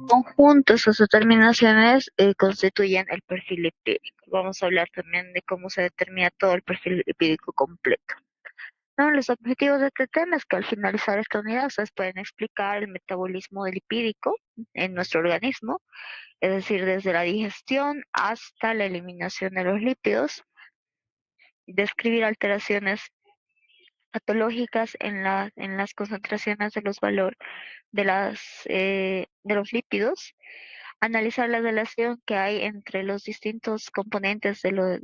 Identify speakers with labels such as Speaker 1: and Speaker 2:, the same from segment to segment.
Speaker 1: Conjuntos, sus determinaciones constituyen el perfil lipídico. Vamos a hablar también de cómo se determina todo el perfil lipídico completo. ¿No? Los objetivos de este tema es que al finalizar esta unidad ustedes pueden explicar el metabolismo del lipídico en nuestro organismo, es decir, desde la digestión hasta la eliminación de los lípidos, describir alteraciones patológicas en las concentraciones de los valores de los lípidos, analizar la relación que hay entre los distintos componentes de los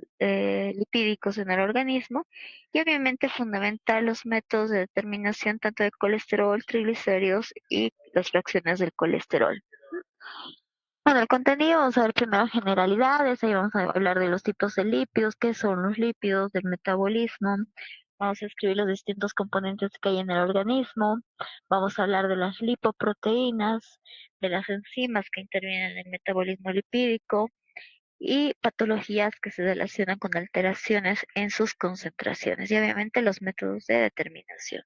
Speaker 1: lipídicos en el organismo y obviamente fundamentar los métodos de determinación tanto de colesterol, triglicéridos y las fracciones del colesterol. Bueno, el contenido, vamos a ver primero generalidades, ahí vamos a hablar de los tipos de lípidos, qué son los lípidos, del metabolismo, vamos a escribir los distintos componentes que hay en el organismo, vamos a hablar de las lipoproteínas, de las enzimas que intervienen en el metabolismo lipídico y patologías que se relacionan con alteraciones en sus concentraciones y obviamente los métodos de determinación.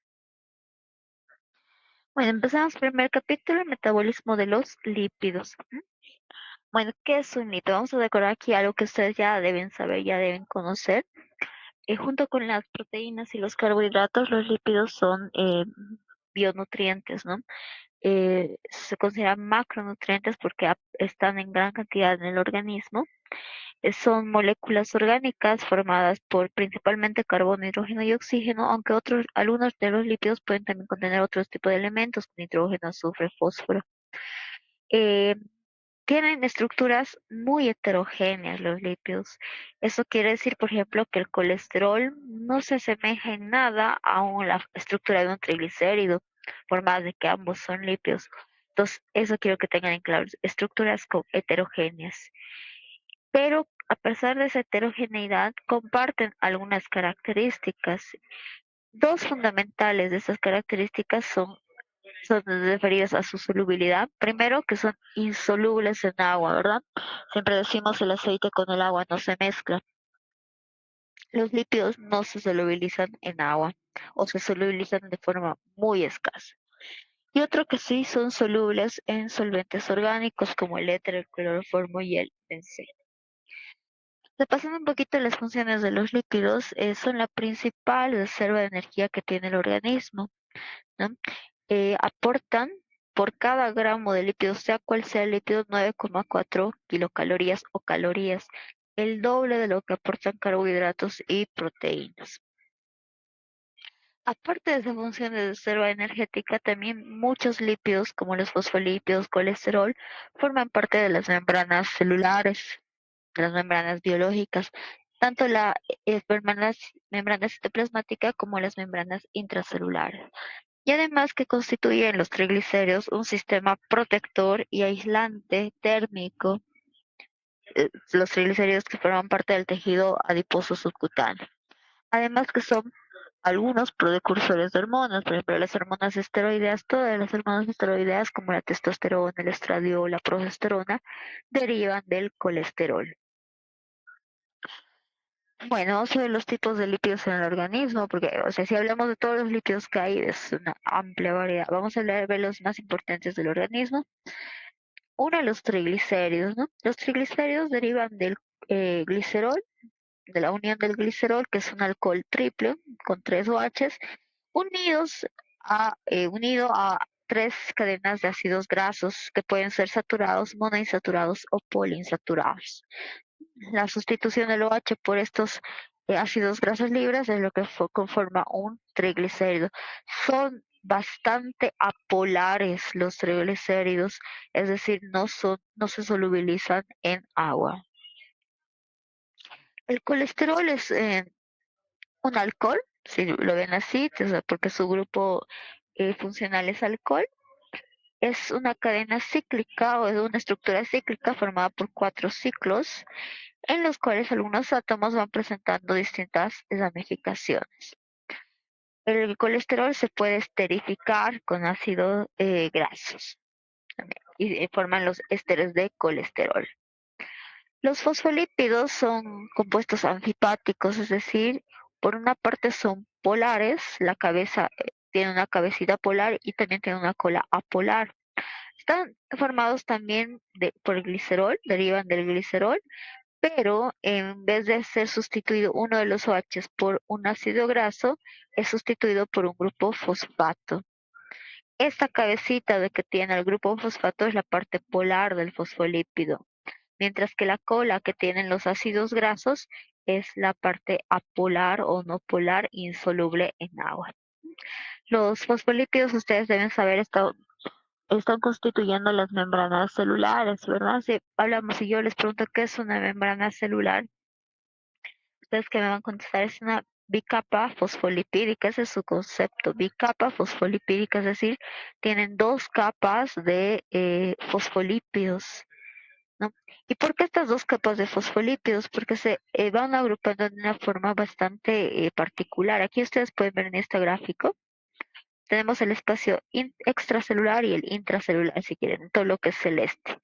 Speaker 1: Bueno, empezamos primer capítulo, el metabolismo de los lípidos. Bueno, ¿qué es un lípido? Vamos a decorar aquí algo que ustedes ya deben saber, ya deben conocer. Junto con las proteínas y los carbohidratos, los lípidos son bionutrientes, ¿no? Se consideran macronutrientes porque están en gran cantidad en el organismo. Son moléculas orgánicas formadas por principalmente carbono, hidrógeno y oxígeno, aunque algunos de los lípidos pueden también contener otros tipos de elementos, como nitrógeno, azufre, fósforo. Eh, Tienen estructuras muy heterogéneas los lípidos. Eso quiere decir, por ejemplo, que el colesterol no se asemeja en nada a la estructura de un triglicérido, por más de que ambos son lípidos. Entonces, eso quiero que tengan en claro, estructuras heterogéneas. Pero a pesar de esa heterogeneidad, comparten algunas características. Dos fundamentales de esas características son referidas a su solubilidad. Primero, que son insolubles en agua, ¿verdad? Siempre decimos el aceite con el agua no se mezcla. Los lípidos no se solubilizan en agua o se solubilizan de forma muy escasa. Y otro que sí son solubles en solventes orgánicos como el éter, el cloroformo y el benceno. Repasando un poquito las funciones de los lípidos, son la principal reserva de energía que tiene el organismo, ¿no? Aportan por cada gramo de lípido, sea cual sea el lípido, 9,4 kilocalorías o calorías, el doble de lo que aportan carbohidratos y proteínas. Aparte de esa función de reserva energética, también muchos lípidos, como los fosfolípidos, colesterol, forman parte de las membranas celulares, de las membranas biológicas, tanto la membrana citoplasmática como las membranas intracelulares. Y además que constituyen los triglicéridos un sistema protector y aislante térmico, los triglicéridos que forman parte del tejido adiposo subcutáneo. Además que son algunos precursores de hormonas, por ejemplo, las hormonas esteroideas, todas las hormonas esteroideas como la testosterona, el estradiol, la progesterona, derivan del colesterol. Bueno, vamos a ver los tipos de lípidos en el organismo, porque, o sea, si hablamos de todos los lípidos que hay, es una amplia variedad. Vamos a ver los más importantes del organismo. Uno, los triglicéridos, ¿no? Los triglicéridos derivan del glicerol, de la unión del glicerol, que es un alcohol triple con tres OHs, unidos unido a tres cadenas de ácidos grasos que pueden ser saturados, monoinsaturados o poliinsaturados. La sustitución del OH por estos ácidos grasos libres es lo que conforma un triglicérido. Son bastante apolares los triglicéridos, es decir, no se solubilizan en agua. El colesterol es un alcohol, si lo ven así, o sea, porque su grupo funcional es alcohol. Es una cadena cíclica o es una estructura cíclica formada por cuatro ciclos en los cuales algunos átomos van presentando distintas ramificaciones. El colesterol se puede esterificar con ácidos grasos también, y forman los ésteres de colesterol. Los fosfolípidos son compuestos anfipáticos, es decir, por una parte son polares, la cabeza tiene una cabecita polar y también tiene una cola apolar. Están formados también por el glicerol, derivan del glicerol, pero en vez de ser sustituido uno de los OH por un ácido graso, es sustituido por un grupo fosfato. Esta cabecita de que tiene el grupo fosfato es la parte polar del fosfolípido, mientras que la cola que tienen los ácidos grasos es la parte apolar o no polar insoluble en agua. Los fosfolípidos, ustedes deben saber, están constituyendo las membranas celulares, ¿verdad? Si hablamos y yo les pregunto qué es una membrana celular, ustedes que me van a contestar es una bicapa fosfolipídica, ese es su concepto, bicapa fosfolipídica, es decir, tienen dos capas de fosfolípidos, ¿no? ¿Y por qué estas dos capas de fosfolípidos? Porque se van agrupando de una forma bastante particular. Aquí ustedes pueden ver en este gráfico tenemos el espacio extracelular y el intracelular, si quieren, todo lo que es celeste.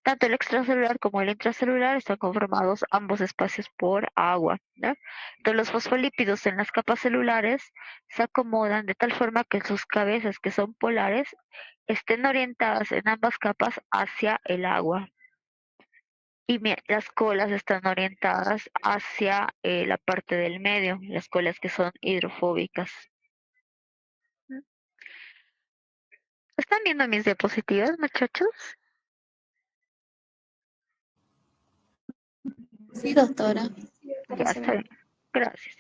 Speaker 1: Tanto el extracelular como el intracelular están conformados ambos espacios por agua, ¿no? Entonces los fosfolípidos en las capas celulares se acomodan de tal forma que sus cabezas, que son polares, estén orientadas en ambas capas hacia el agua. Y las colas están orientadas hacia la parte del medio, las colas que son hidrofóbicas. ¿Están viendo mis diapositivas, muchachos?
Speaker 2: Sí, doctora.
Speaker 1: Ya
Speaker 2: Parece
Speaker 1: está
Speaker 2: bien.
Speaker 1: bien. Gracias.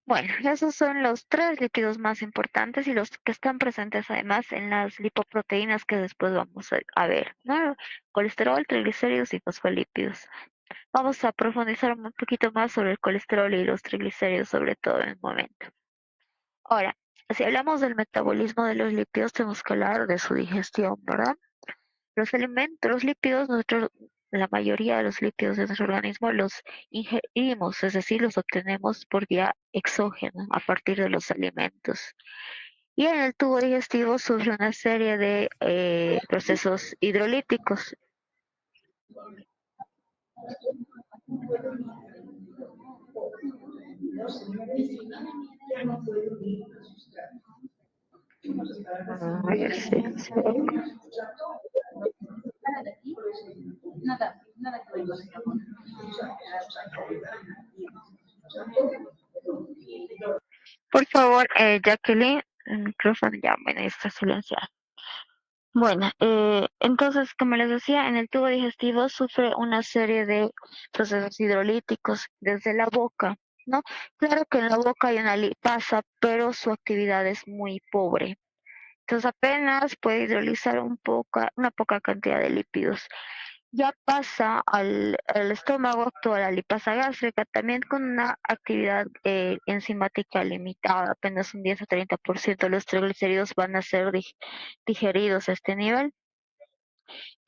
Speaker 1: Bueno, esos son los tres lípidos más importantes y los que están presentes además en las lipoproteínas que después vamos a ver, ¿no? Colesterol, triglicéridos y fosfolípidos. Vamos a profundizar un poquito más sobre el colesterol y los triglicéridos, sobre todo en el momento. Ahora, si hablamos del metabolismo de los lípidos, tenemos que hablar de su digestión, ¿verdad? Los alimentos, los lípidos, nosotros, la mayoría de los lípidos de nuestro organismo los ingerimos, es decir, los obtenemos por vía exógena a partir de los alimentos. Y en el tubo digestivo sufre una serie de procesos hidrolíticos. A ver si por favor, Jacqueline, el micrófono ya, bueno, está silenciado. Bueno, entonces, como les decía, en el tubo digestivo sufre una serie de procesos hidrolíticos desde la boca, ¿no? Claro que en la boca hay una lipasa, pero su actividad es muy pobre. Entonces apenas puede hidrolizar una poca cantidad de lípidos. Ya pasa al estómago, actúa la lipasa gástrica, también con una actividad enzimática limitada, apenas un 10 a 30% de los triglicéridos van a ser digeridos a este nivel.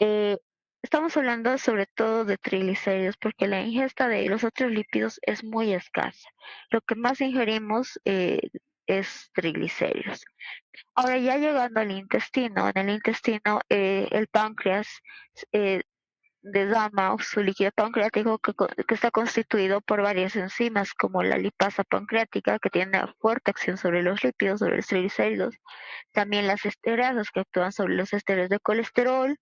Speaker 1: Eh, Estamos hablando sobre todo de triglicéridos porque la ingesta de los otros lípidos es muy escasa. Lo que más ingerimos es triglicéridos. Ahora ya llegando al intestino, en el intestino el páncreas eh, desama su líquido pancreático que está constituido por varias enzimas como la lipasa pancreática que tiene una fuerte acción sobre los lípidos, sobre los triglicéridos, también las estereasas que actúan sobre los esteroides de colesterol,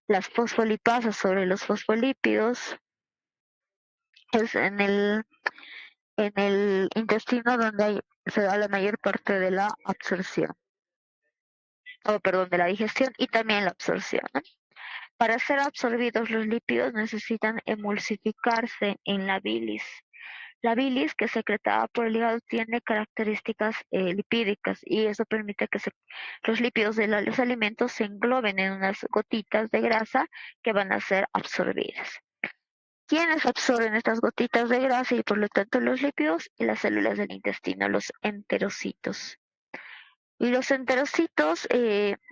Speaker 1: las fosfolipasas sobre los fosfolípidos. Es en el intestino donde se da la mayor parte de la absorción, o perdón, de la digestión y también la absorción, ¿no? Para ser absorbidos los lípidos necesitan emulsificarse en la bilis. La bilis que es secretada por el hígado tiene características lipídicas y eso permite que los lípidos de los alimentos se engloben en unas gotitas de grasa que van a ser absorbidas. ¿Quiénes absorben estas gotitas de grasa y por lo tanto los lípidos? Y las células del intestino, los enterocitos. Y los enterocitos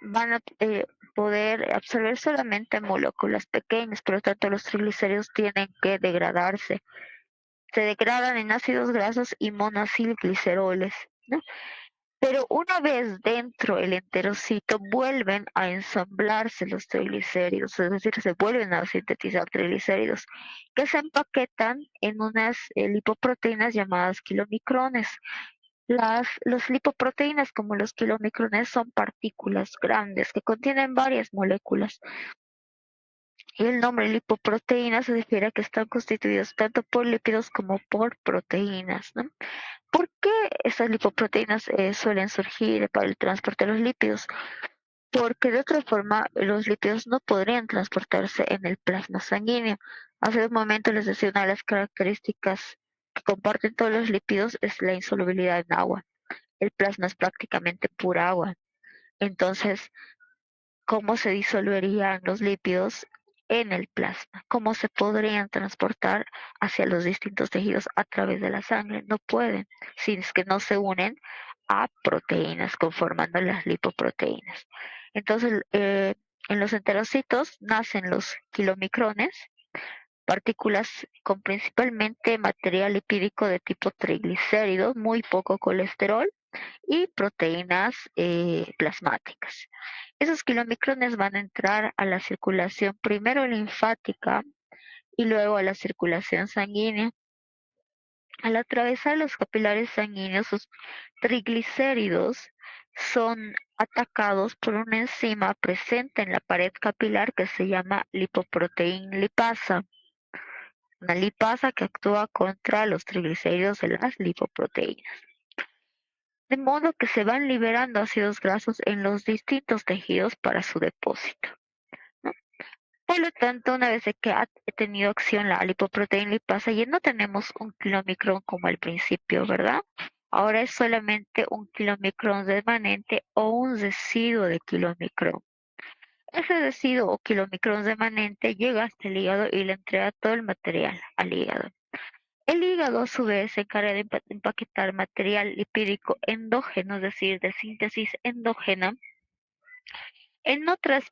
Speaker 1: van a poder absorber solamente moléculas pequeñas, por lo tanto los triglicéridos tienen que degradarse. Se degradan en ácidos grasos y monacilgliceroles, ¿no? Pero una vez dentro el enterocito vuelven a ensamblarse los triglicéridos, es decir, se vuelven a sintetizar triglicéridos que se empaquetan en unas lipoproteínas llamadas kilomicrones. Los lipoproteínas, como los kilomicrones, son partículas grandes que contienen varias moléculas. Y el nombre lipoproteína se refiere a que están constituidos tanto por lípidos como por proteínas, ¿no? ¿Por qué estas lipoproteínas suelen surgir para el transporte de los lípidos? Porque de otra forma los lípidos no podrían transportarse en el plasma sanguíneo. Hace un momento les decía, una de las características que comparten todos los lípidos es la insolubilidad en agua. El plasma es prácticamente pura agua. Entonces, ¿cómo se disolverían los lípidos en el plasma? ¿Cómo se podrían transportar hacia los distintos tejidos a través de la sangre? No pueden, si es que no se unen a proteínas conformando las lipoproteínas. Entonces, en los enterocitos nacen los kilomicrones, partículas con principalmente material lipídico de tipo triglicéridos, muy poco colesterol y proteínas plasmáticas. Esos kilomicrones van a entrar a la circulación primero linfática y luego a la circulación sanguínea. Al atravesar los capilares sanguíneos, sus triglicéridos son atacados por una enzima presente en la pared capilar que se llama lipoproteína lipasa. Una lipasa que actúa contra los triglicéridos de las lipoproteínas. De modo que se van liberando ácidos grasos en los distintos tejidos para su depósito, ¿no? Por lo tanto, una vez que ha tenido acción la lipoproteína lipasa, ya no tenemos un kilomicrón como al principio, ¿verdad? Ahora es solamente un kilomicrón remanente o un residuo de kilomicrón. Ese residuo o kilomicrón remanente llega hasta el hígado y le entrega todo el material al hígado. El hígado, a su vez, se encarga de empaquetar material lipídico endógeno, es decir, de síntesis endógena, en otras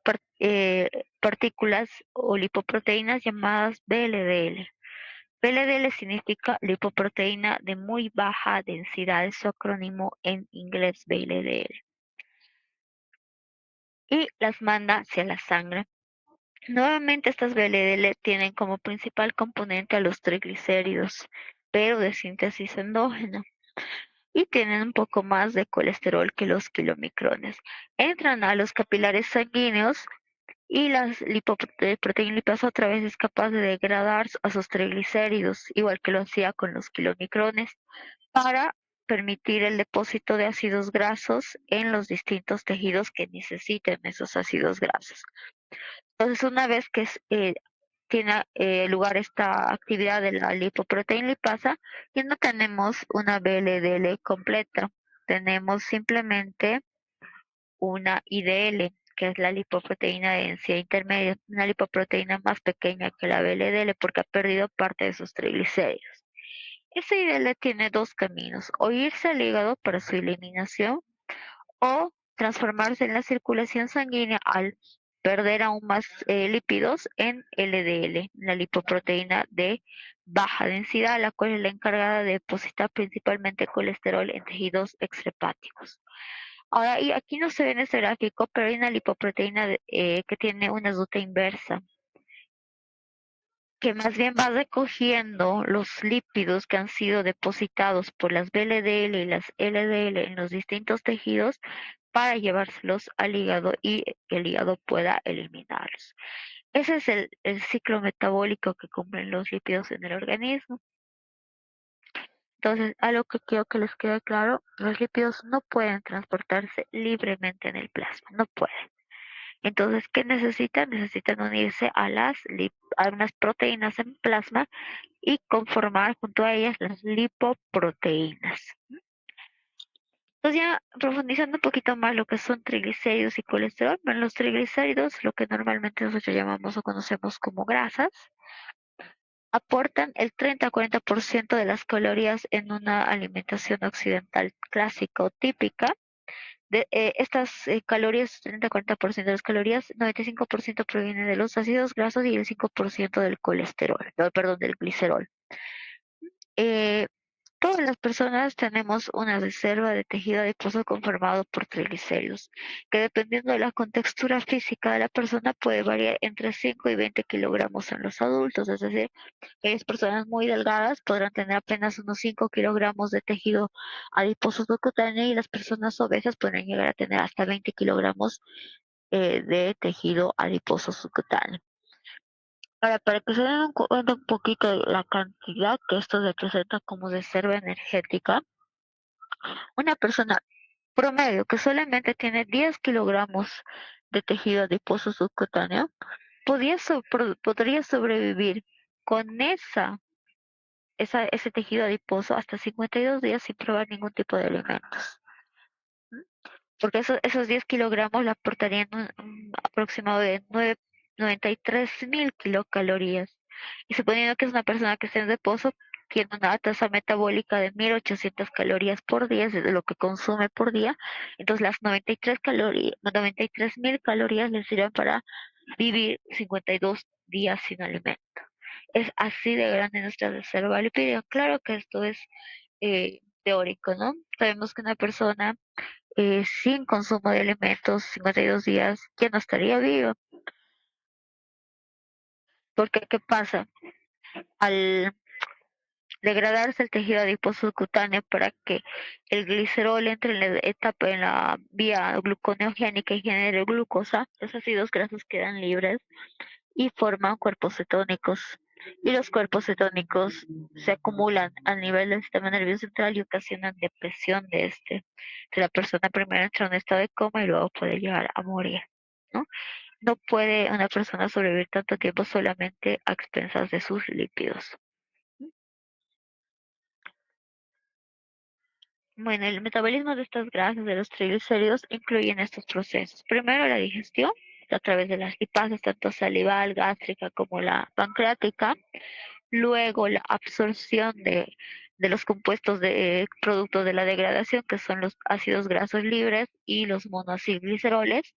Speaker 1: partículas o lipoproteínas llamadas VLDL. VLDL significa lipoproteína de muy baja densidad, es su acrónimo en inglés VLDL, y las manda hacia la sangre. Nuevamente, estas VLDL tienen como principal componente a los triglicéridos, pero de síntesis endógena, y tienen un poco más de colesterol que los kilomicrones. Entran a los capilares sanguíneos y las lipoproteína lipasa otra vez es capaz de degradar a sus triglicéridos, igual que lo hacía con los kilomicrones, para permitir el depósito de ácidos grasos en los distintos tejidos que necesiten esos ácidos grasos. Entonces, una vez que tiene lugar esta actividad de la lipoproteína lipasa, ya no tenemos una VLDL completa, tenemos simplemente una IDL, que es la lipoproteína de densidad intermedia, una lipoproteína más pequeña que la VLDL porque ha perdido parte de sus triglicéridos. Esa IDL tiene dos caminos: o irse al hígado para su eliminación, o transformarse en la circulación sanguínea al perder aún más lípidos en LDL, la lipoproteína de baja densidad, la cual es la encargada de depositar principalmente colesterol en tejidos extrahepáticos. Ahora, y aquí no se ve en este gráfico, pero hay una lipoproteína que tiene una ruta inversa, que más bien va recogiendo los lípidos que han sido depositados por las VLDL y las LDL en los distintos tejidos para llevárselos al hígado y que el hígado pueda eliminarlos. Ese es el ciclo metabólico que cumplen los lípidos en el organismo. Entonces, algo que quiero que les quede claro: los lípidos no pueden transportarse libremente en el plasma, no pueden. Entonces, ¿qué necesitan? Necesitan unirse a unas proteínas en plasma y conformar junto a ellas las lipoproteínas. Entonces, ya profundizando un poquito más lo que son triglicéridos y colesterol, bueno, los triglicéridos, lo que normalmente nosotros llamamos o conocemos como grasas, aportan el 30 a 40% de las calorías en una alimentación occidental clásica o típica. Estas calorías, 30 a 40% de las calorías, 95% provienen de los ácidos grasos y el 5% del colesterol, no, perdón, del glicerol. Eh, Todas las personas tenemos una reserva de tejido adiposo conformado por triglicéridos, que dependiendo de la contextura física de la persona puede variar entre 5 y 20 kilogramos en los adultos, es decir, aquellas personas muy delgadas podrán tener apenas unos 5 kilogramos de tejido adiposo subcutáneo y las personas obesas pueden llegar a tener hasta 20 kilogramos de tejido adiposo subcutáneo. Ahora, para que se den cuenta un poquito de la cantidad que esto representa como reserva energética, una persona promedio que solamente tiene 10 kilogramos de tejido adiposo subcutáneo podría sobrevivir con ese tejido adiposo hasta 52 días sin probar ningún tipo de alimentos. Porque esos 10 kilogramos le aportarían un aproximado de 93.000 kilocalorías. Y suponiendo que es una persona que está en reposo, tiene una tasa metabólica de 1.800 calorías por día, es de lo que consume por día. Entonces las 93.000 calorías le sirven para vivir 52 días sin alimento. Es así de grande nuestra reserva lipídica. Claro que esto es teórico, ¿no? Sabemos que una persona sin consumo de alimentos 52 días ya no estaría vivo. Porque, ¿qué pasa? Al degradarse el tejido adiposo cutáneo para que el glicerol entre en la etapa en la vía gluconeogénica y genere glucosa, los ácidos grasos quedan libres y forman cuerpos cetónicos. Y los cuerpos cetónicos se acumulan a nivel del sistema nervioso central y ocasionan depresión de este. Que la persona primero entra en un estado de coma y luego puede llegar a morir, ¿no? No puede una persona sobrevivir tanto tiempo solamente a expensas de sus lípidos. Bueno, el metabolismo de estas grasas de los triglicéridos incluyen estos procesos. Primero, la digestión a través de las lipases, tanto salival, gástrica como la pancreática. Luego, la absorción de los compuestos de productos de la degradación, que son los ácidos grasos libres y los monoacilgliceroles.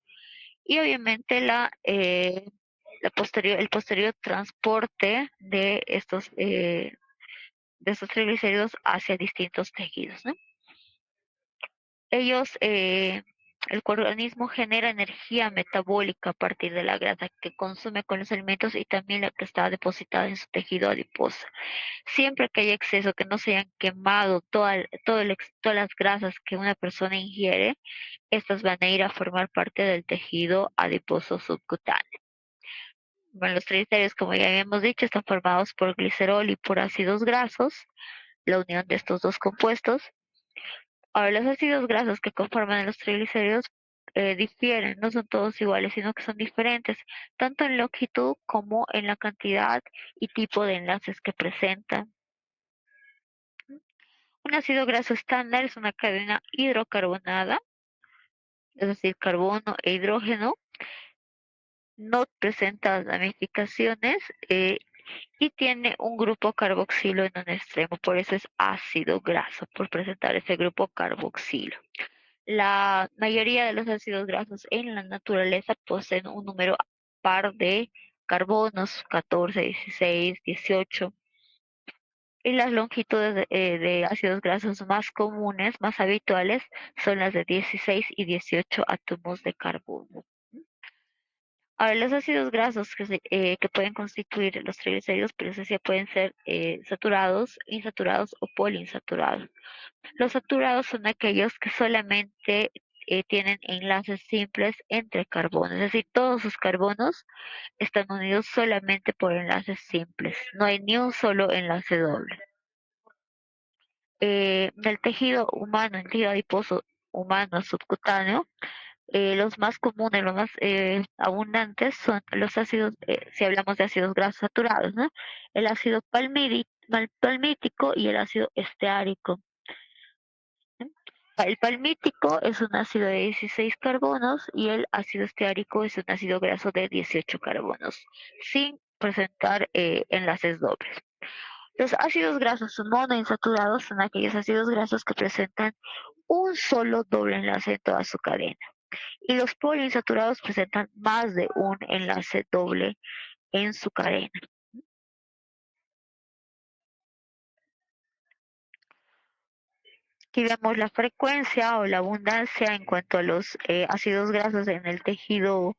Speaker 1: Y obviamente el posterior transporte de estos triglicéridos hacia distintos tejidos, ¿no? Ellos, el organismo genera energía metabólica a partir de la grasa que consume con los alimentos y también la que está depositada en su tejido adiposo. Siempre que haya exceso, que no se hayan quemado todas las grasas que una persona ingiere, estas van a ir a formar parte del tejido adiposo subcutáneo. Bueno, los triglicéridos, como ya habíamos dicho, están formados por glicerol y por ácidos grasos, la unión de estos dos compuestos. Ahora, los ácidos grasos que conforman los triglicéridos difieren, no son todos iguales, sino que son diferentes, tanto en longitud como en la cantidad y tipo de enlaces que presentan. Un ácido graso estándar es una cadena hidrocarbonada, es decir, carbono e hidrógeno, no presenta ramificaciones y tiene un grupo carboxilo en un extremo, por eso es ácido graso, por presentar ese grupo carboxilo. La mayoría de los ácidos grasos en la naturaleza poseen un número par de carbonos, 14, 16, 18, y las longitudes de ácidos grasos más comunes, más habituales, son las de 16 y 18 átomos de carbono. Ahora, los ácidos grasos que pueden constituir los triglicéridos, pero eso sí pueden ser saturados, insaturados o poliinsaturados. Los saturados son aquellos que solamente tienen enlaces simples entre carbonos, es decir, todos sus carbonos están unidos solamente por enlaces simples, no hay ni un solo enlace doble. Del tejido humano, el tejido adiposo humano subcutáneo, los más comunes, los más abundantes son los ácidos, si hablamos de ácidos grasos saturados, ¿no? El ácido palmítico y el ácido esteárico. ¿Sí? El palmítico es un ácido de 16 carbonos y el ácido esteárico es un ácido graso de 18 carbonos, sin presentar enlaces dobles. Los ácidos grasos monoinsaturados son aquellos ácidos grasos que presentan un solo doble enlace en toda su cadena. Y los poliinsaturados presentan más de un enlace doble en su cadena. Aquí vemos la frecuencia o la abundancia en cuanto a los ácidos grasos en el tejido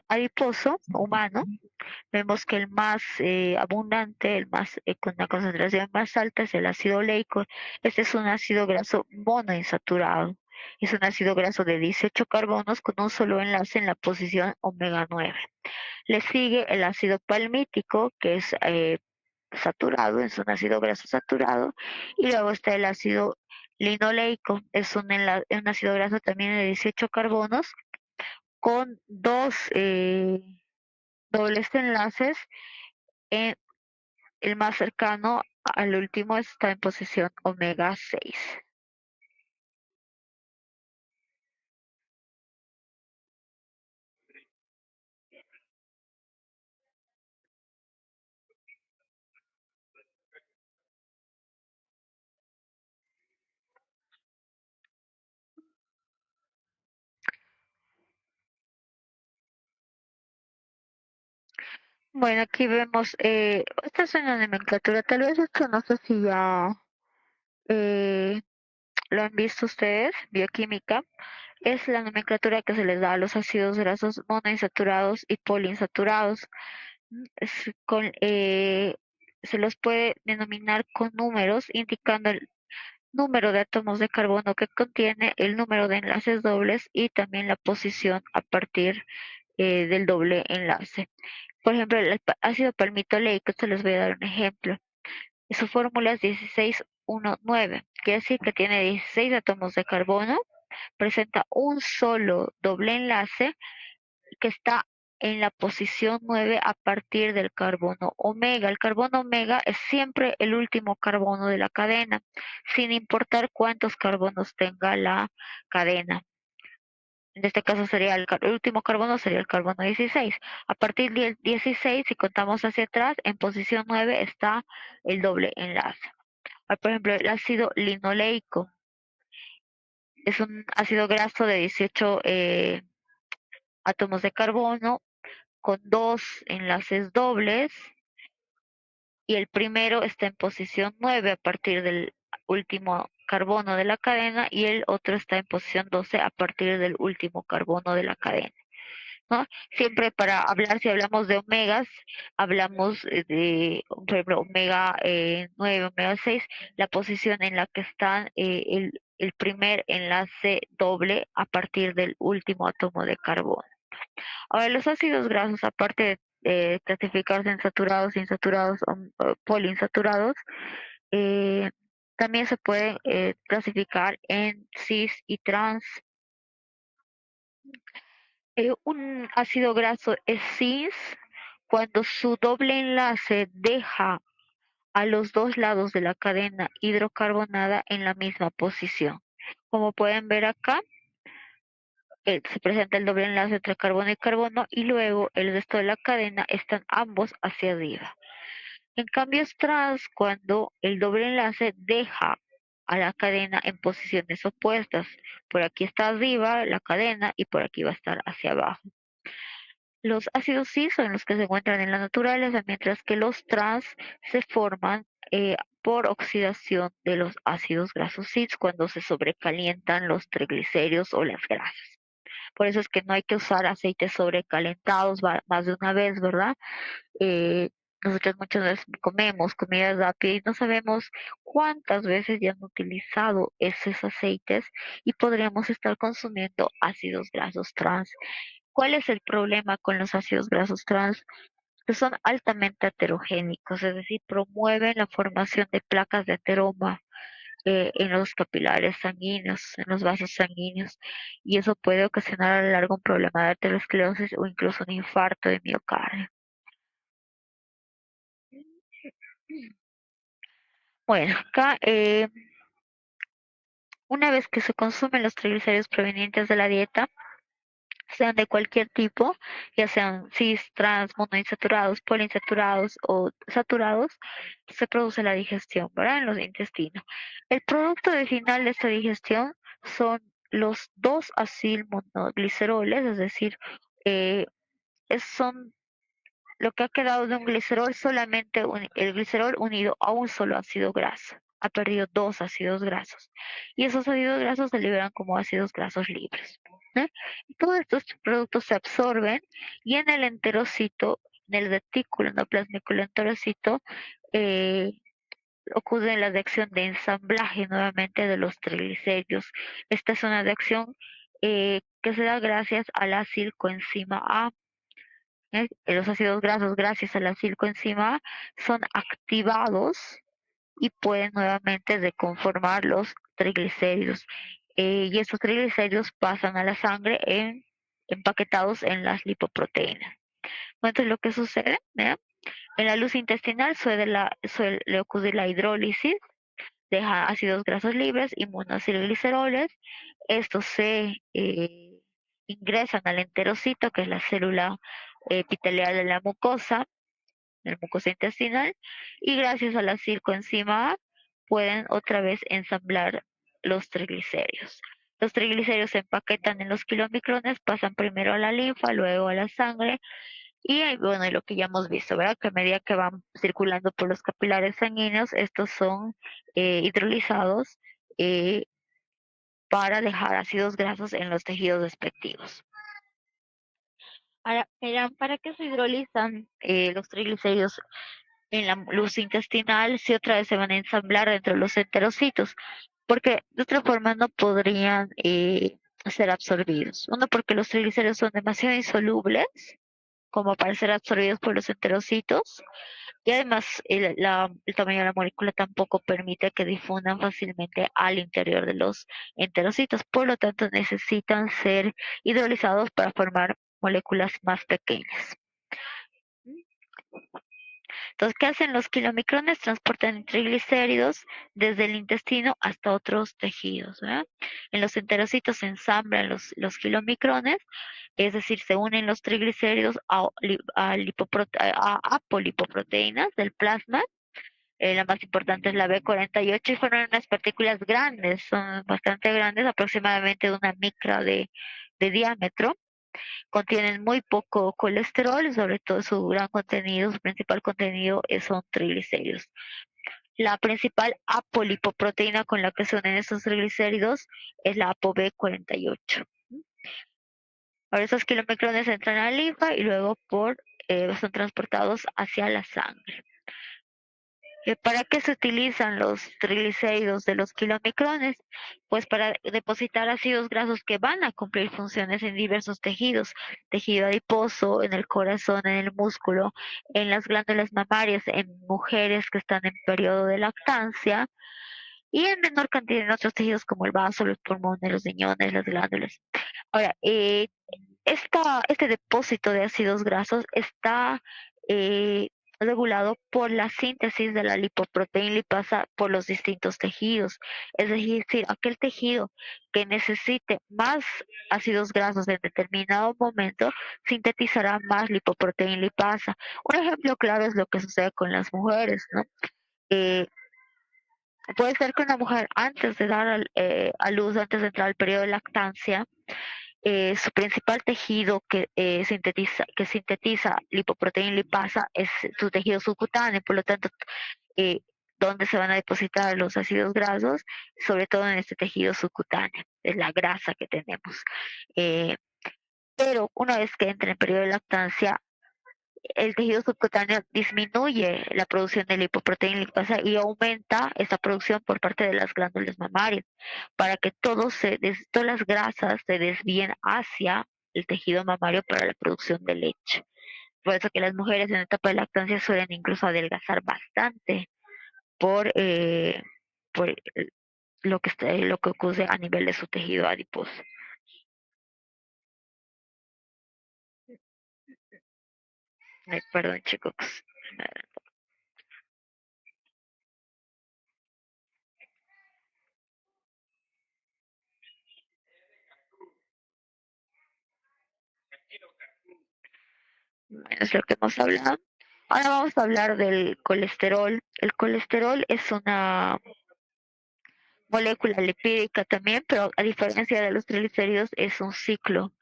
Speaker 1: adiposo humano. Vemos que el más abundante, el más con la concentración más alta es el ácido oleico. Este es un ácido graso monoinsaturado. Es un ácido graso de 18 carbonos con un solo enlace en la posición omega 9. Le sigue el ácido palmítico, que es saturado, es un ácido graso saturado, y luego está el ácido linoleico, es un ácido graso también de 18 carbonos con dos dobles enlaces. En el más cercano al último está en posición omega 6. Bueno, aquí vemos, esta es una nomenclatura, tal vez esto no sé si ya eh, lo han visto ustedes, bioquímica, es la nomenclatura que se les da a los ácidos grasos monoinsaturados y poliinsaturados. Es se los puede denominar con números, indicando el número de átomos de carbono que contiene, el número de enlaces dobles y también la posición a partir del doble enlace. Por ejemplo, el ácido palmitoleico, se les voy a dar un ejemplo. Su fórmula es 16,19. Quiere decir que tiene 16 átomos de carbono, presenta un solo doble enlace que está en la posición 9 a partir del carbono omega. El carbono omega es siempre el último carbono de la cadena, sin importar cuántos carbonos tenga la cadena. En este caso sería el último carbono, sería el carbono 16. A partir del 16, si contamos hacia atrás, en posición 9 está el doble enlace. Por ejemplo, el ácido linoleico es un ácido graso de 18 átomos de carbono con dos enlaces dobles, y el primero está en posición 9 a partir del último carbono de la cadena, y el otro está en posición 12 a partir del último carbono de la cadena, ¿no? Siempre para hablar, si hablamos de omegas, hablamos de, por ejemplo, omega 9, omega 6, la posición en la que están el primer enlace doble a partir del último átomo de carbono. Ahora, los ácidos grasos, aparte de clasificarse en saturados, insaturados o poliinsaturados, eh, también se pueden clasificar en cis y trans. Un ácido graso es cis cuando su doble enlace deja a los dos lados de la cadena hidrocarbonada en la misma posición. Como pueden ver acá, se presenta el doble enlace entre carbono y carbono, y luego el resto de la cadena están ambos hacia arriba. En cambio es trans cuando el doble enlace deja a la cadena en posiciones opuestas. Por aquí está arriba la cadena y por aquí va a estar hacia abajo. Los ácidos cis son los que se encuentran en la naturaleza, mientras que los trans se forman por oxidación de los ácidos grasos cis cuando se sobrecalientan los triglicéridos o las grasas. Por eso es que no hay que usar aceites sobrecalentados más de una vez, ¿verdad? Nosotros muchas veces comemos comida rápida y no sabemos cuántas veces ya han utilizado esos aceites, y podríamos estar consumiendo ácidos grasos trans. ¿Cuál es el problema con los ácidos grasos trans? Que son altamente aterogénicos, es decir, promueven la formación de placas de ateroma en los capilares sanguíneos, en los vasos sanguíneos, y eso puede ocasionar a lo largo un problema de aterosclerosis o incluso un infarto de miocardio. Bueno, acá una vez que se consumen los triglicéridos provenientes de la dieta, sean de cualquier tipo, ya sean cis, trans, monoinsaturados, poliinsaturados o saturados, se produce la digestión, ¿verdad? En los intestinos. El producto de final de esta digestión son los dos acilmonogliceroles, es decir, eh, son lo que ha quedado de un glicerol, solamente el glicerol unido a un solo ácido graso. ha perdido dos ácidos grasos y esos ácidos grasos se liberan como ácidos grasos libres. ¿Eh? Y todos estos productos se absorben y en el enterocito, en el retículo endoplasmico del enterocito, eh, ocurre la reacción de ensamblaje nuevamente de los triglicéridos. Esta es una reacción que se da gracias a la circoenzima A. Los ácidos grasos, gracias a la circoenzima A, son activados y pueden nuevamente reconformar los triglicéridos. Y estos triglicéridos pasan a la sangre empaquetados en las lipoproteínas. Entonces, lo que sucede, ¿eh? En la luz intestinal suele ocurrir la hidrólisis, deja ácidos grasos libres y monoacilgliceroles. Estos se ingresan al enterocito, que es la célula epitelial de la mucosa intestinal, y gracias a la circoenzima A pueden otra vez ensamblar los triglicéridos. Los triglicéridos se empaquetan en los kilomicrones, pasan primero a la linfa, luego a la sangre, y bueno, y lo que ya hemos visto, ¿verdad? Que a medida que van circulando por los capilares sanguíneos, estos son hidrolizados eh, para dejar ácidos grasos en los tejidos respectivos. Ahora, verán, ¿para qué se hidrolizan los triglicéridos en la luz intestinal si otra vez se van a ensamblar dentro de los enterocitos? Porque de otra forma no podrían ser absorbidos. Uno, porque los triglicéridos son demasiado insolubles como para ser absorbidos por los enterocitos. Y además el tamaño de la molécula tampoco permite que difundan fácilmente al interior de los enterocitos. Por lo tanto, necesitan ser hidrolizados para formar moléculas más pequeñas. Entonces, ¿qué hacen los kilomicrones? Transportan triglicéridos desde el intestino hasta otros tejidos, ¿verdad? En los enterocitos se ensamblan los kilomicrones, es decir, se unen los triglicéridos a apolipoproteínas del plasma. La más importante es la B48 y fueron unas partículas grandes, son bastante grandes, aproximadamente una micra de diámetro. Contienen muy poco colesterol, sobre todo su gran contenido, su principal contenido son triglicéridos. La principal apolipoproteína con la que se unen estos triglicéridos es la ApoB48. Ahora esos kilomicrones entran a la linfa y luego son transportados hacia la sangre. ¿Para qué se utilizan los triglicéridos de los kilomicrones? Pues para depositar ácidos grasos que van a cumplir funciones en diversos tejidos, tejido adiposo, en el corazón, en el músculo, en las glándulas mamarias, en mujeres que están en periodo de lactancia y en menor cantidad en otros tejidos como el vaso, los pulmones, los riñones, las glándulas. Ahora, este depósito de ácidos grasos está eh, regulado por la síntesis de la lipoproteína lipasa por los distintos tejidos. Es decir, aquel tejido que necesite más ácidos grasos en determinado momento sintetizará más lipoproteína lipasa. Un ejemplo claro es lo que sucede con las mujeres, ¿no? Eh, Puede ser que una mujer antes de dar a luz, antes de entrar al periodo de lactancia, su principal tejido que sintetiza lipoproteína lipasa es su tejido subcutáneo, por lo tanto, eh, donde se van a depositar los ácidos grasos, sobre todo en este tejido subcutáneo, es la grasa que tenemos. Eh, pero una vez que entra en el periodo de lactancia, el tejido subcutáneo disminuye la producción de lipoproteína lipasa y aumenta esta producción por parte de las glándulas mamarias para que todas las grasas se desvíen hacia el tejido mamario para la producción de leche. Por eso que las mujeres en etapa de lactancia suelen incluso adelgazar bastante por, eh, por lo que ocurre a nivel de su tejido adiposo. Ay, perdón, chicos. Es lo que hemos hablado. Ahora vamos a hablar del colesterol. El colesterol es una molécula lipídica también, pero a diferencia de los triglicéridos es un ciclo.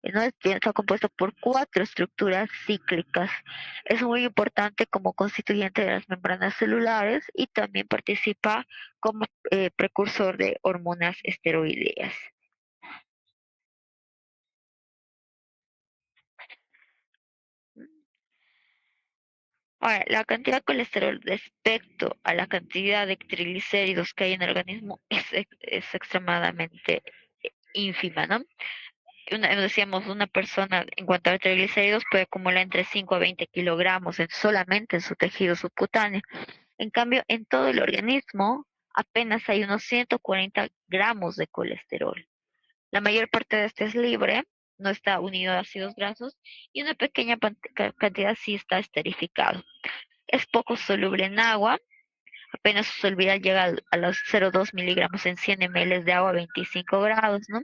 Speaker 1: ¿no? Está compuesto por cuatro estructuras cíclicas. Es muy importante como constituyente de las membranas celulares y también participa como precursor de hormonas esteroideas. Ahora, la cantidad de colesterol respecto a la cantidad de triglicéridos que hay en el organismo es extremadamente ínfima, ¿no? Decíamos, una persona en cuanto a triglicéridos puede acumular entre 5 a 20 kilogramos solamente en su tejido subcutáneo. En cambio, en todo el organismo apenas hay unos 140 gramos de colesterol. La mayor parte de este es libre, no está unido a ácidos grasos y una pequeña cantidad sí está esterificado. Es poco soluble en agua, apenas su solubilidad llega a los 0,2 miligramos en 100 ml de agua a 25 grados, ¿no?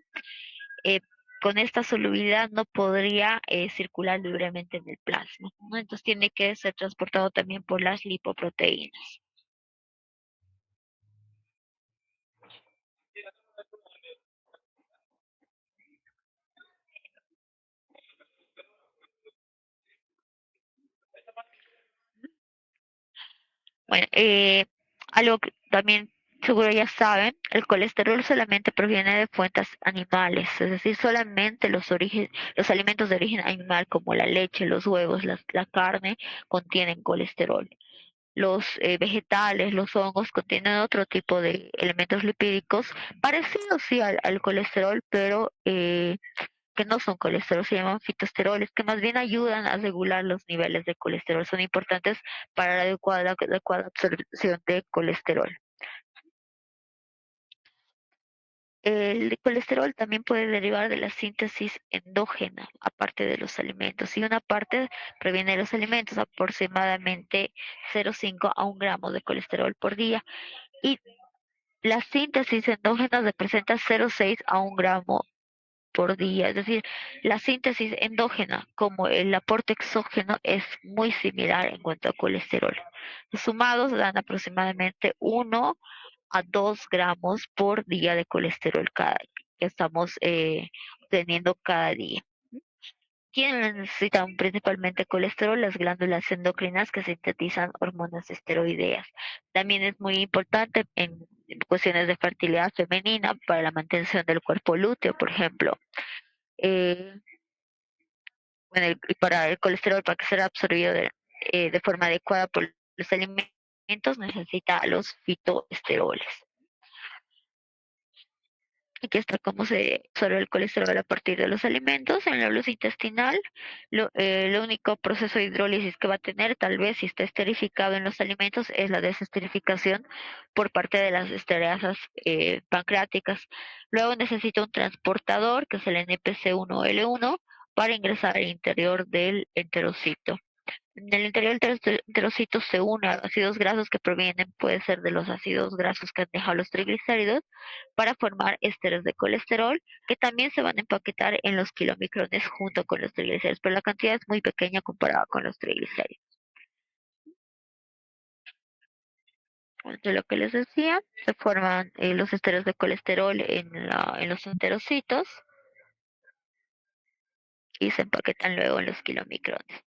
Speaker 1: Eh, con esta solubilidad no podría circular libremente en el plasma, ¿no? Entonces tiene que ser transportado también por las lipoproteínas. Bueno, algo que también seguro ya saben, el colesterol solamente proviene de fuentes animales, es decir, solamente los alimentos de origen animal como la leche, los huevos, la carne contienen colesterol. Los vegetales, los hongos contienen otro tipo de elementos lipídicos parecidos sí al colesterol, pero que no son colesterol, se llaman fitoesteroles, que más bien ayudan a regular los niveles de colesterol. Son importantes para la adecuada absorción de colesterol. El colesterol también puede derivar de la síntesis endógena, aparte de los alimentos, y una parte proviene de los alimentos, aproximadamente 0,5 a 1 gramo de colesterol por día, y la síntesis endógena representa 0,6 a 1 gramo por día. Es decir, la síntesis endógena como el aporte exógeno es muy similar en cuanto a colesterol. Sumados dan aproximadamente 1 a 2 gramos por día de colesterol que estamos teniendo cada día. ¿Quiénes necesitan principalmente colesterol? Las glándulas endocrinas que sintetizan hormonas esteroideas. También es muy importante en cuestiones de fertilidad femenina para la mantención del cuerpo lúteo, por ejemplo. Eh, bueno, y para el colesterol, para que sea absorbido de forma adecuada por los alimentos, necesita los fitoesteroles. Aquí está cómo se absorbe el colesterol a partir de los alimentos. En la blusa intestinal, el único proceso de hidrólisis que va a tener, tal vez si está esterificado en los alimentos, es la desesterificación por parte de las estereasas pancreáticas. Luego necesita un transportador, que es el NPC1L1, para ingresar al interior del enterocito. En el interior del enterocito se une a ácidos grasos que provienen, puede ser de los ácidos grasos que han dejado los triglicéridos, para formar ésteres de colesterol, que también se van a empaquetar en los kilomicrones junto con los triglicéridos, pero la cantidad es muy pequeña comparada con los triglicéridos. De lo que les decía, se forman los ésteres de colesterol en los enterocitos y se empaquetan luego en los kilomicrones.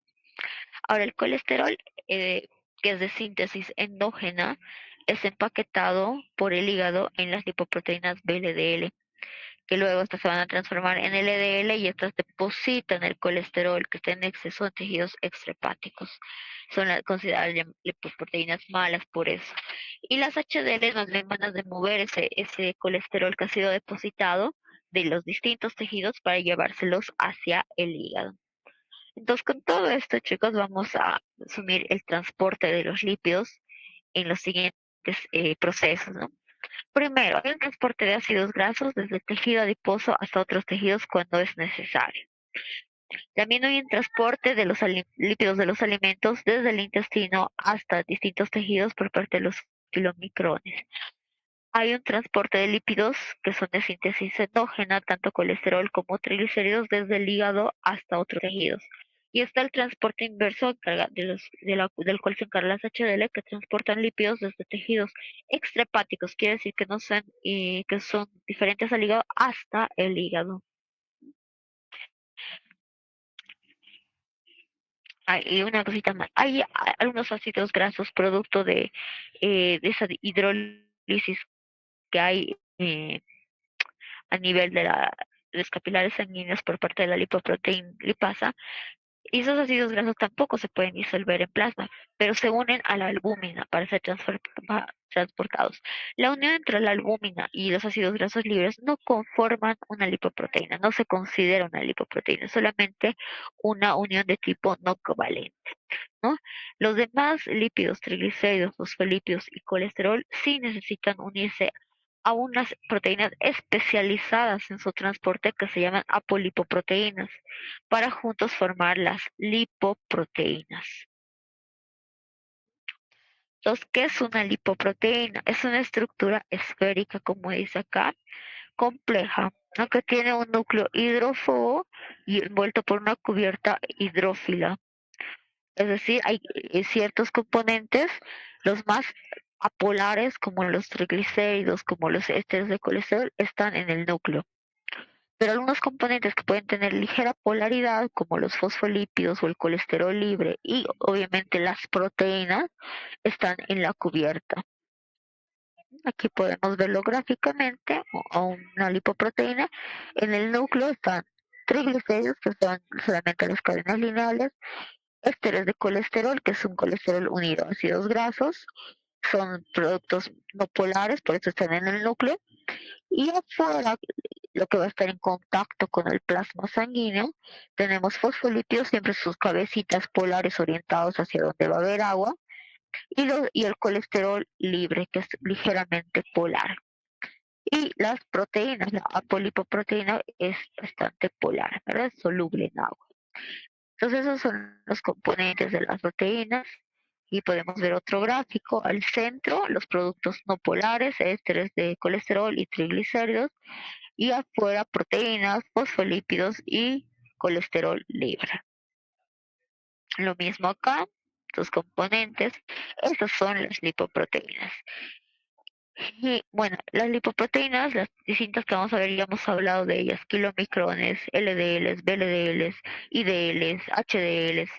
Speaker 1: Ahora, el colesterol, eh, que es de síntesis endógena, es empaquetado por el hígado en las lipoproteínas VLDL, que luego estas se van a transformar en LDL y estas depositan el colesterol que está en exceso en tejidos extrahepáticos. Son consideradas lipoproteínas malas por eso. Y las HDL nos van a mover ese colesterol que ha sido depositado de los distintos tejidos para llevárselos hacia el hígado. Entonces, con todo esto, chicos, vamos a asumir el transporte de los lípidos en los siguientes procesos, ¿no? Primero, hay un transporte de ácidos grasos desde el tejido adiposo hasta otros tejidos cuando es necesario. También hay un transporte de los lípidos de los alimentos desde el intestino hasta distintos tejidos por parte de los kilomicrones. Hay un transporte de lípidos que son de síntesis endógena, tanto colesterol como triglicéridos, desde el hígado hasta otros tejidos. Y está el transporte inverso del cual se encargan las HDL, que transportan lípidos desde tejidos extrahepáticos, quiere decir que no son, que son diferentes al hígado, hasta el hígado. Y una cosita más. Hay algunos ácidos grasos producto de esa hidrólisis que hay a nivel de los capilares sanguíneos por parte de la lipoproteína lipasa. Y esos ácidos grasos tampoco se pueden disolver en plasma, pero se unen a la albúmina para ser transportados. La unión entre la albúmina y los ácidos grasos libres no conforman una lipoproteína, no se considera una lipoproteína, solamente una unión de tipo no covalente, ¿no? Los demás lípidos, triglicéridos, fosfolípidos y colesterol sí necesitan unirse a unas proteínas especializadas en su transporte que se llaman apolipoproteínas para juntos formar las lipoproteínas. Entonces, ¿qué es una lipoproteína? Es una estructura esférica, como dice acá, compleja, ¿no? Que tiene un núcleo hidrófobo y envuelto por una cubierta hidrófila. Es decir, hay ciertos componentes, los más apolares, como los triglicéridos, como los ésteres de colesterol, están en el núcleo. Pero algunos componentes que pueden tener ligera polaridad, como los fosfolípidos o el colesterol libre y obviamente las proteínas, están en la cubierta. Aquí podemos verlo gráficamente, o una lipoproteína. En el núcleo están triglicéridos, que son solamente las cadenas lineales, ésteres de colesterol, que es un colesterol unido a ácidos grasos, son productos no polares, por eso están en el núcleo, y afuera, lo que va a estar en contacto con el plasma sanguíneo, tenemos fosfolípidos, siempre sus cabecitas polares orientados hacia donde va a haber agua, y el colesterol libre, que es ligeramente polar. Y las proteínas, la apolipoproteína es bastante polar, ¿verdad? Es soluble en agua. Entonces esos son los componentes de las proteínas y podemos ver otro gráfico al centro, los productos no polares, ésteres de colesterol y triglicéridos, y afuera proteínas, fosfolípidos y colesterol libre. Lo mismo acá, sus componentes, estas son las lipoproteínas. Y bueno, las lipoproteínas, las distintas que vamos a ver, ya hemos hablado de ellas, kilomicrones, LDLs, VLDLs, IDLs, HDLs,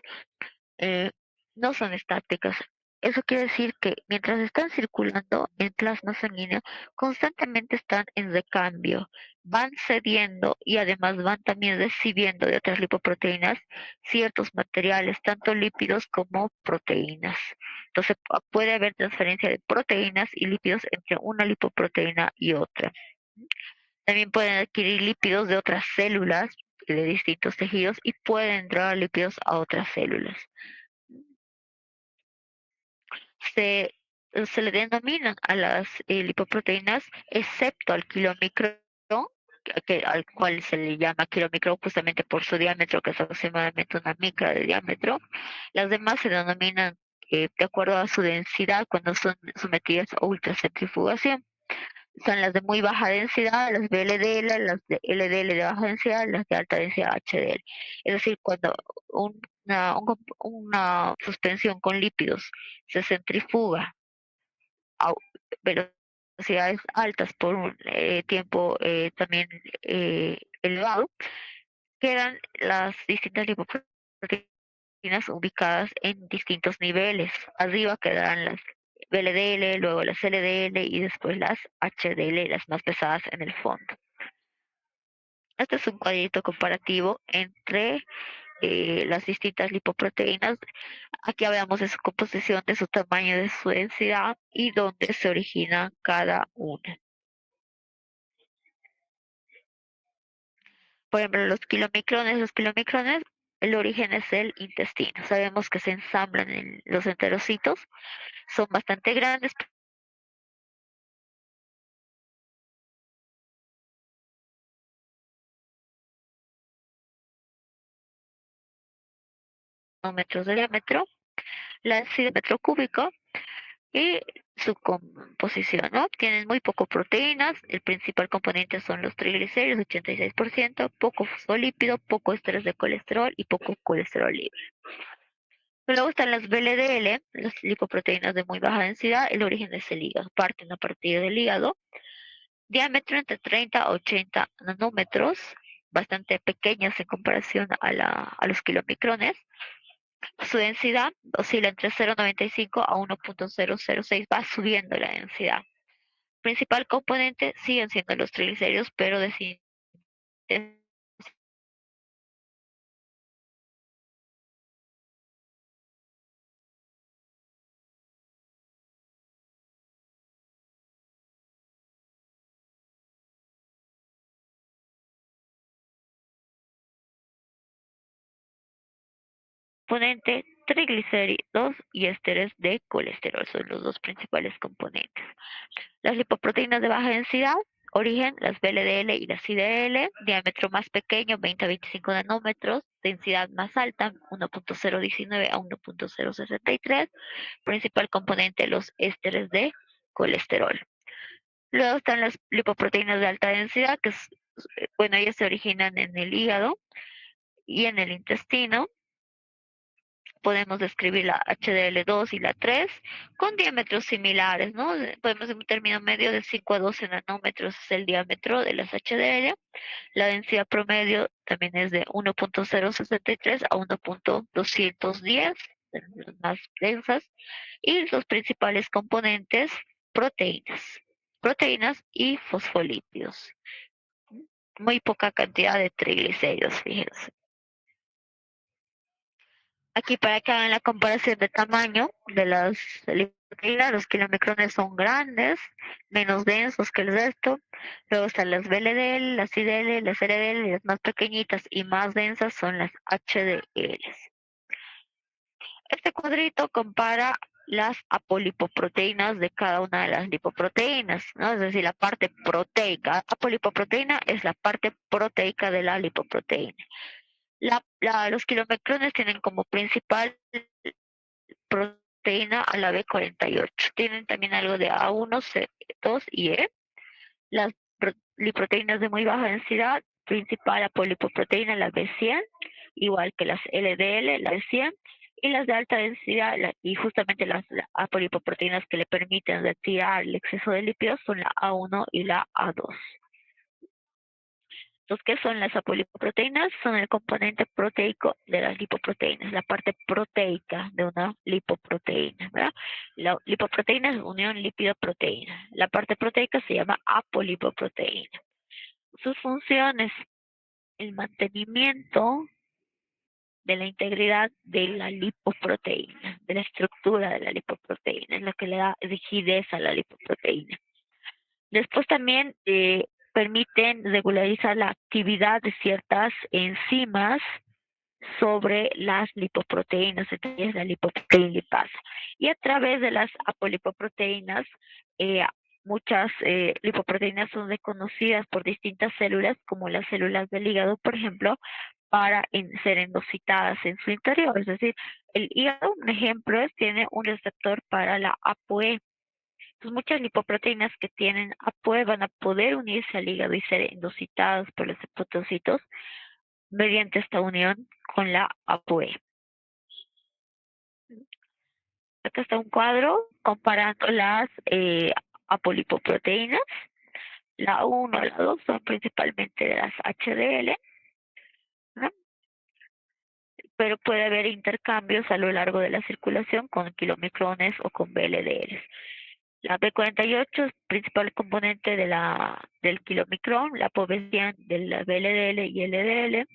Speaker 1: eh, no son estáticas. Eso quiere decir que mientras están circulando en plasma sanguíneo, constantemente están en recambio, van cediendo y además van también recibiendo de otras lipoproteínas ciertos materiales, tanto lípidos como proteínas. Entonces puede haber transferencia de proteínas y lípidos entre una lipoproteína y otra. También pueden adquirir lípidos de otras células de distintos tejidos y pueden entrar lípidos a otras células. se, se le denominan a las lipoproteínas, excepto al kilomicrón, al cual se le llama kilomicrón justamente por su diámetro, que es aproximadamente una micra de diámetro. Las demás se denominan de acuerdo a su densidad cuando son sometidas a ultracentrifugación. Son las de muy baja densidad, las VLDL, las de LDL de baja densidad, las de alta densidad HDL. Es decir, cuando una suspensión con lípidos se centrifuga a velocidades altas por un tiempo también elevado, quedan las distintas lipoproteínas ubicadas en distintos niveles. Arriba quedarán las VLDL, luego las LDL y después las HDL, las más pesadas en el fondo. Este es un cuadrito comparativo entre las distintas lipoproteínas. Aquí hablamos de su composición, de su tamaño, de su densidad y dónde se origina cada una. Por ejemplo, los kilomicrones, el origen es el intestino. Sabemos que se ensamblan en los enterocitos, son bastante grandes, metros de diámetro, la densidad de metro cúbico y su composición, ¿no? Tienen muy poco proteínas, el principal componente son los triglicéridos, 86%, poco fosfolípido, poco estrés de colesterol y poco colesterol libre. Luego están las VLDL, las lipoproteínas de muy baja densidad, el origen es el hígado, parten a partir del hígado, diámetro entre 30 a 80 nanómetros, bastante pequeñas en comparación a los kilomicrones, Su densidad oscila entre 0,95 a 1,006, va subiendo la densidad. Principal componente siguen siendo los triglicéridos, pero de componente triglicéridos y ésteres de colesterol son los dos principales componentes. Las lipoproteínas de baja densidad, origen, las VLDL y las IDL, diámetro más pequeño, 20 a 25 nanómetros, densidad más alta, 1,019 a 1,063, principal componente, los ésteres de colesterol. Luego están las lipoproteínas de alta densidad, bueno, ellas se originan en el hígado y en el intestino. Podemos describir la HDL2 y la 3 con diámetros similares, ¿no? Podemos en un término medio de 5 a 12 nanómetros es el diámetro de las HDL. La densidad promedio también es de 1,063 a 1,210, las más densas. Y los principales componentes, proteínas, proteínas y fosfolípidos. Muy poca cantidad de triglicéridos, fíjense. Aquí para que hagan la comparación de tamaño de las lipoproteínas, los kilomicrones son grandes, menos densos que el resto. Luego están las VLDL, las IDL, las LDL, y las más pequeñitas y más densas son las HDL. Este cuadrito compara las apolipoproteínas de cada una de las lipoproteínas, ¿no? Es decir, la parte proteica. Apolipoproteína es la parte proteica de la lipoproteína. Los kilomicrones tienen como principal proteína a la B48. Tienen también algo de A1, C2 y E. Las liproteínas de muy baja densidad, principal apolipoproteína, la B100, igual que las LDL, la B100, y las de alta densidad, y justamente las apolipoproteínas que le permiten retirar el exceso de lípidos son la A1 y la A2. Entonces, ¿qué son las apolipoproteínas? Son el componente proteico de las lipoproteínas, la parte proteica de una lipoproteína, ¿verdad? La lipoproteína es unión lípido-proteína. La parte proteica se llama apolipoproteína. Sus funciones, el mantenimiento de la integridad de la lipoproteína, de la estructura de la lipoproteína, es lo que le da rigidez a la lipoproteína. Después también permiten regularizar la actividad de ciertas enzimas sobre las lipoproteínas, entre ellas la lipoproteína lipasa. Y a través de las apolipoproteínas, muchas lipoproteínas son reconocidas por distintas células, como las células del hígado, por ejemplo, para ser endocitadas en su interior. Es decir, el hígado, un ejemplo, tiene un receptor para la ApoE. Entonces, muchas lipoproteínas que tienen ApoE van a poder unirse al hígado y ser endocitadas por los hepatocitos mediante esta unión con la ApoE. Acá está un cuadro comparando las apolipoproteínas. La 1 y la 2 son principalmente de las HDL, ¿no? Pero puede haber intercambios a lo largo de la circulación con kilomicrones o con VLDL. La B48 es principal componente del kilomicrón, la población de la VLDL y LDL.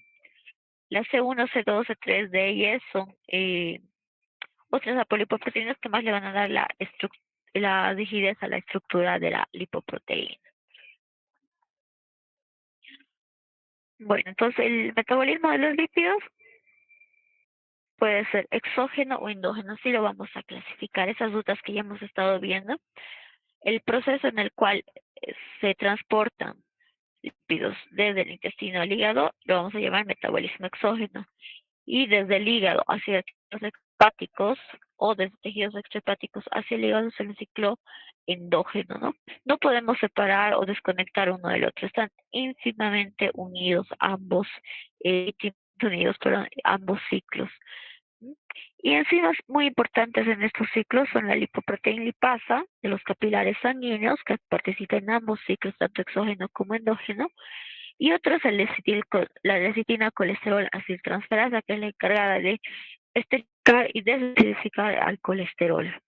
Speaker 1: La C1, C2, C3 de ellas son otras apolipoproteínas que más le van a dar la rigidez a la estructura de la lipoproteína. Bueno, entonces el metabolismo de los lípidos puede ser exógeno o endógeno, así lo vamos a clasificar, esas rutas que ya hemos estado viendo. El proceso en el cual se transportan lípidos desde el intestino al hígado lo vamos a llamar metabolismo exógeno. Y desde el hígado hacia los hepáticos o desde tejidos extrahepáticos hacia el hígado es el ciclo endógeno, ¿no? No podemos separar o desconectar uno del otro, están íntimamente unidos ambos, ambos ciclos. Y enzimas muy importantes en estos ciclos son la lipoproteína lipasa de los capilares sanguíneos que participan en ambos ciclos, tanto exógeno como endógeno, y otros la lecitina colesterol aciltransferasa, que es la encargada de esterificar y desacidificar al colesterol.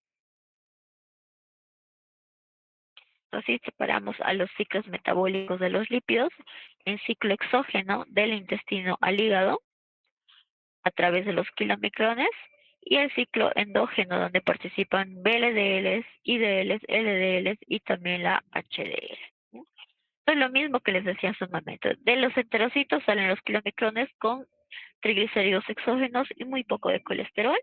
Speaker 1: Así separamos a los ciclos metabólicos de los lípidos en ciclo exógeno del intestino al hígado a través de los kilomicrones y el ciclo endógeno donde participan VLDLs, IDLs, LDLs y también la HDL. Es lo mismo que les decía hace un momento. De los enterocitos salen los kilomicrones con triglicéridos exógenos y muy poco de colesterol.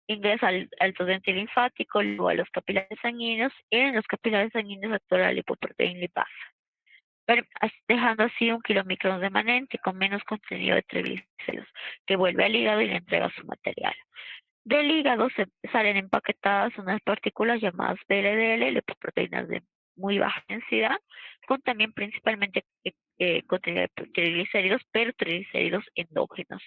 Speaker 1: Ingresa al torrente linfático, luego a los capilares sanguíneos y en los capilares sanguíneos actúa la lipoproteína lipasa, dejando así un kilomicrón remanente con menos contenido de triglicéridos, que vuelve al hígado y le entrega su material. Del hígado se salen empaquetadas unas partículas llamadas VLDL, lipoproteínas de muy baja densidad, con también principalmente contenido de triglicéridos, pero triglicéridos endógenos.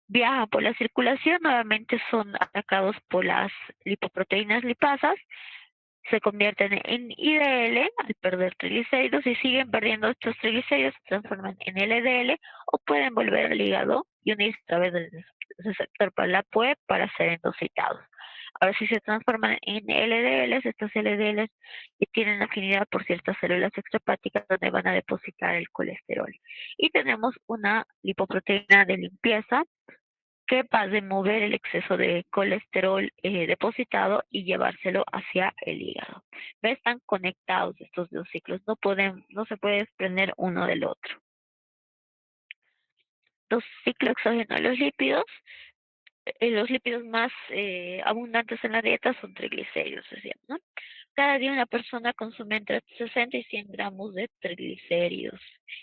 Speaker 1: Viajan por la circulación, nuevamente son atacados por las lipoproteínas lipasas, se convierten en IDL al perder triglicéridos y siguen perdiendo estos triglicéridos, se transforman en LDL o pueden volver al hígado y unirse a través del receptor para la PUE para ser endocitados. Ahora, si se transforman en LDLs, estos LDLs tienen afinidad por ciertas células extrahepáticas donde van a depositar el colesterol. Y tenemos una lipoproteína de limpieza capaz de mover el exceso de colesterol depositado y llevárselo hacia el hígado. Están conectados estos dos ciclos, no se puede desprender uno del otro. Los ciclos exógenos de los lípidos más abundantes en la dieta son triglicéridos, decíamos, ¿no? Cada día una persona consume entre 60 y 100 gramos de triglicéridos.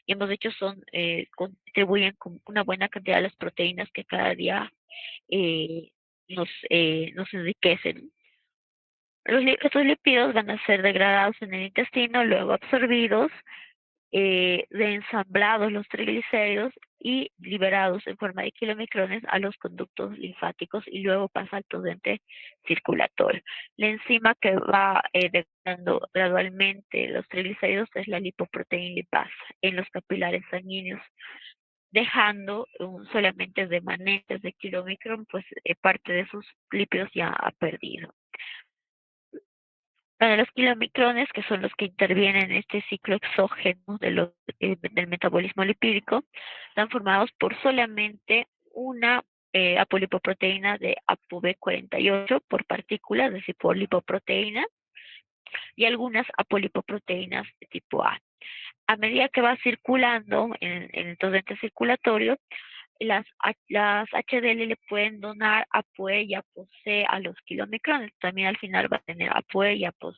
Speaker 1: Y hemos dicho contribuyen con una buena cantidad de las proteínas que cada día eh, nos enriquecen. Estos lípidos van a ser degradados en el intestino, luego absorbidos, reensamblados los triglicéridos y liberados en forma de kilomicrones a los conductos linfáticos y luego pasa al torrente circulatorio. La enzima que va degradando gradualmente los triglicéridos es la lipoproteína lipasa en los capilares sanguíneos, dejando solamente remanentes de kilomicrón, pues parte de sus lípidos ya ha perdido. Bueno, los kilomicrones, que son los que intervienen en este ciclo exógeno del metabolismo lipídico, están formados por solamente una apolipoproteína de ApoB48 por partículas, es decir, por lipoproteína, y algunas apolipoproteínas de tipo A. A medida que va circulando en el torrente circulatorio, las HDL le pueden donar ApoE y ApoC a los kilomicrones. También al final va a tener ApoE y ApoC.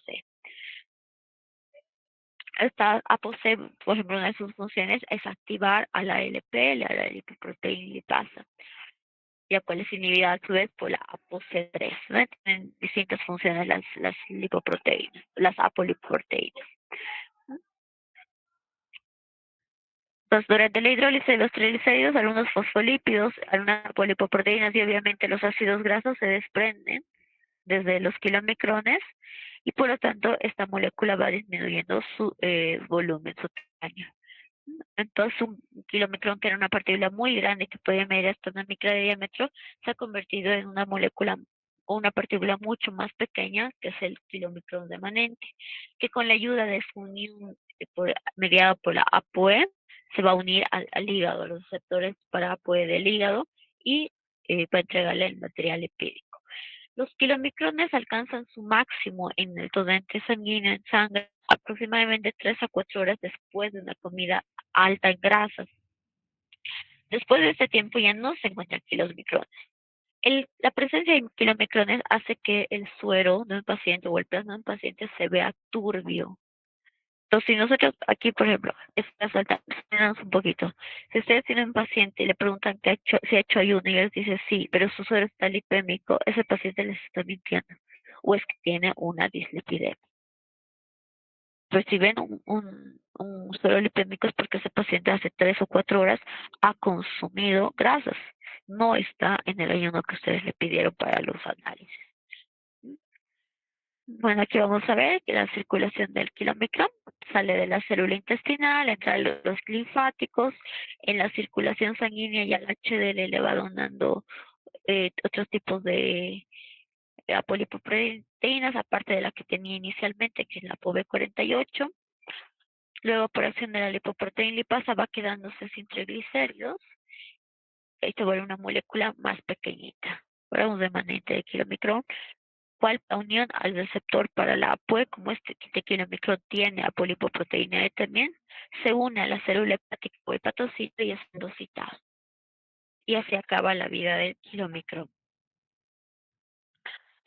Speaker 1: Esta ApoC, por ejemplo, una de sus funciones es activar a la LPL, a la lipoproteína lipasa, ya cual es inhibida a su vez por la ApoC3. ¿No? Tienen distintas funciones las lipoproteínas, las apolipoproteínas. Entonces, durante la hidrólisis de los triglicéridos, algunos fosfolípidos, algunas polipoproteínas y obviamente los ácidos grasos se desprenden desde los kilomicrones y por lo tanto esta molécula va disminuyendo su volumen, su tamaño. Entonces un kilomicrón, que era una partícula muy grande que podía medir hasta una micra de diámetro, se ha convertido en una molécula o una partícula mucho más pequeña, que es el kilomicrón remanente, que con la ayuda de su unión mediada por la ApoE, se va a unir al hígado, a los receptores para ApoE del hígado y para entregarle el material lipídico. Los kilomicrones alcanzan su máximo en el torrente sanguíneo en sangre aproximadamente 3 a 4 horas después de una comida alta en grasas. Después de este tiempo ya no se encuentran kilomicrones. La presencia de kilomicrones hace que el suero de un paciente o el plasma de un paciente se vea turbio. Entonces, si nosotros aquí, por ejemplo, saltamos un poquito. Si ustedes tienen un paciente y le preguntan si ha hecho ayuno y les dice sí, pero su suero está lipémico, ese paciente les está mintiendo. O es que tiene una dislipidemia. Pues si ven un suero lipémico es porque ese paciente hace 3 o 4 horas ha consumido grasas. No está en el ayuno que ustedes le pidieron para los análisis. Bueno, aquí vamos a ver que la circulación del kilomicrón sale de la célula intestinal, entra a los linfáticos, en la circulación sanguínea y al HDL le va donando otros tipos de apolipoproteínas, aparte de la que tenía inicialmente, que es la POB48. Luego, por acción de la lipoproteína lipasa, va quedándose sin triglicéridos y se vuelve una molécula más pequeñita. Hablamos de manente de kilomicrón, cual la unión al receptor para la APOE, como este de kilomicrón tiene apolipoproteína E también, se une a la célula hepática o hepatocito y es endocitado. Y así acaba la vida del kilomicrón.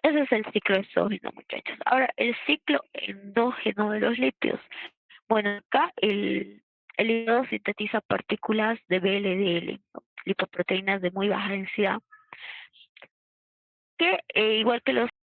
Speaker 1: Ese es el ciclo exógeno, muchachos. Ahora, el ciclo endógeno de los lípidos. Bueno, acá el hígado sintetiza partículas de VLDL, ¿no? Lipoproteínas de muy baja densidad, que igual que los